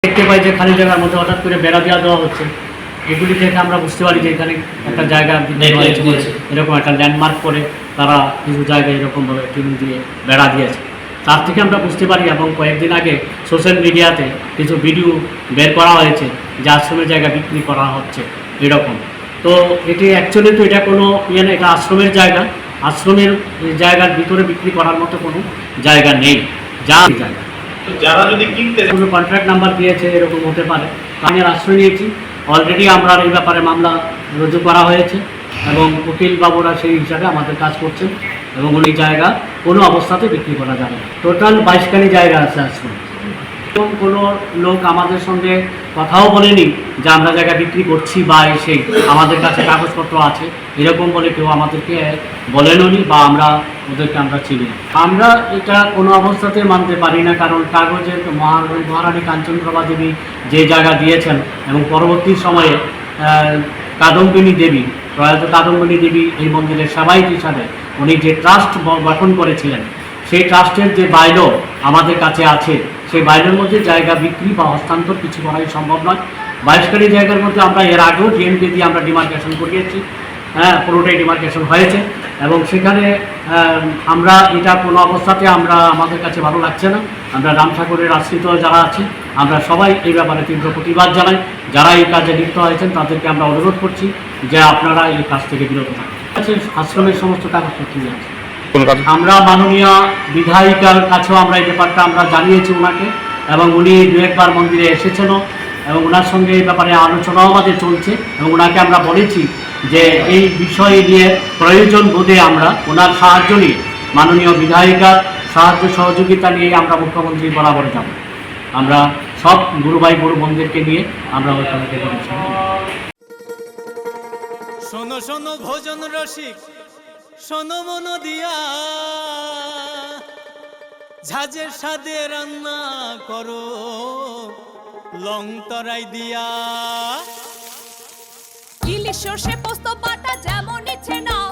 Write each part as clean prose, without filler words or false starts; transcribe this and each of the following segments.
দেখতে পাই যে খালি জায়গার মধ্যে হঠাৎ করে বেড়া দেওয়া হচ্ছে। এগুলি থেকে আমরা বুঝতে পারি যে এখানে একটা জায়গা এরকম একটা ল্যান্ডমার্ক করে তারা কিছু জায়গায় এরকমভাবে টিম দিয়ে বেড়া দিয়েছে। তার থেকে আমরা বুঝতে পারি এবং কয়েকদিন আগে সোশ্যাল মিডিয়াতে কিছু ভিডিও বের করা হয়েছে যে আশ্রমের জায়গা বিক্রি করা হচ্ছে এরকম। তো এটি অ্যাকচুয়ালি তো এটা কোনো ইয়ে না, এটা আশ্রমের জায়গা। আশ্রমের জায়গার ভিতরে বিক্রি করার মতো কোনো জায়গা নেই। জায়গা যারা যদি কিনতে কোনো কন্ট্রাক্ট নাম্বার দিয়েছে এরকম হতে পারে। আমি আশ্রয় নিয়েছি, অলরেডি আমরা এই ব্যাপারে মামলা রুজু করা হয়েছে এবং উকিল বাবুরা সেই হিসাবে আমাদের কাজ করছেন এবং উনি জায়গা কোনো অবস্থাতে বিক্রি করা যাবে না। টোটাল 22খানি জায়গা আছে আশ্রম এবং কোনো লোক আমাদের সঙ্গে কথাও বলেনি যে আমরা জায়গা বিক্রি করছি বা সেই আমাদের কাছে কাগজপত্র আছে এরকম বলে কেউ আমাদেরকে বলেননি বা আমরা ওদেরকে আমরা চিনি। আমরা এটা কোনো অবস্থাতে মানতে পারি না, কারণ কাগজের মহারানী কাঞ্চনপ্রভা দেবী যে জায়গা দিয়েছেন এবং পরবর্তী সময়ে কাদম্বিনী দেবী, প্রয়াত কাদম্বিনী দেবী এই মন্দিরের সেবায়িত হিসাবে উনি যে ট্রাস্ট গঠন করেছিলেন সেই ট্রাস্টের যে বাইলো আমাদের কাছে আছে, সেই বাইলের মধ্যে জায়গা বিক্রি বা হস্তান্তর কিছু করাই সম্ভব নয়। 22খানি জায়গার মধ্যে আমরা এর আগেও ডিএমকে দিয়ে আমরা ডিমার্কেশন করিয়েছি, পুরোটাই ডিমার্কেশন হয়েছে এবং সেখানে আমরা এটা কোনো অবস্থাতে আমাদের কাছে ভালো লাগছে না। আমরা রামসাগরের আশ্রিত যারা আছি আমরা সবাই এই ব্যাপারে তীব্র প্রতিবাদ জানাই। যারা এই কাজে লিপ্ত হয়েছেন তাদেরকে আমরা অনুরোধ করছি যে আপনারা এই কাজ থেকে বিরত থাকুন। আশ্রমের সমস্ত কাগজপত্র আছে। আমরা মাননীয় বিধায়িকার কাছেও আমরা এই ব্যাপারটা আমরা জানিয়েছি ওনাকে এবং উনি দু একবার মন্দিরে এসেছেনও এবং ওনার সঙ্গে এই ব্যাপারে আলোচনাও আমাদের চলছে এবং ওনাকে আমরা বলেছি যে এই বিষয় নিয়ে প্রয়োজন বোধে আমরা ওনার সাহায্য নিয়ে মাননীয় বিধায়িকার সাহায্য সহযোগিতা নিয়ে আমরা মুখ্যমন্ত্রী বরাবর যাব। আমরা সব গুরু ভাই গুরু বোনদেরকে নিয়ে আমরা ওইখানে বলেছি। শোনো শোনো ভোজন রসিক, শোনো মন দিয়া, ঝাঁঝের সাদে রান্না করো লং তরাই দিয়া। ইলিশ সর্ষে পোস্ত বাটা যেমন ইচ্ছে নাও,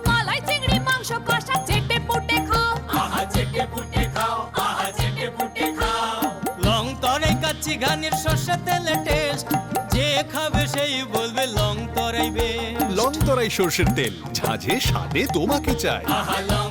মালাই চিংড়ি মাংস কষা চেটে পুটে খাও, আহা চেটে পুটে খাও, আহা চেটে পুটে খাও। লং তরাই কাচ্চি ঘানির সর্ষে তেলে টেস্ট, যে খাবে সেই বলবে লং তরাই বেশ। লং তরাই সর্ষের তেল, ঝাঁঝে স্বাদে তোমাকে চাই। আহা লং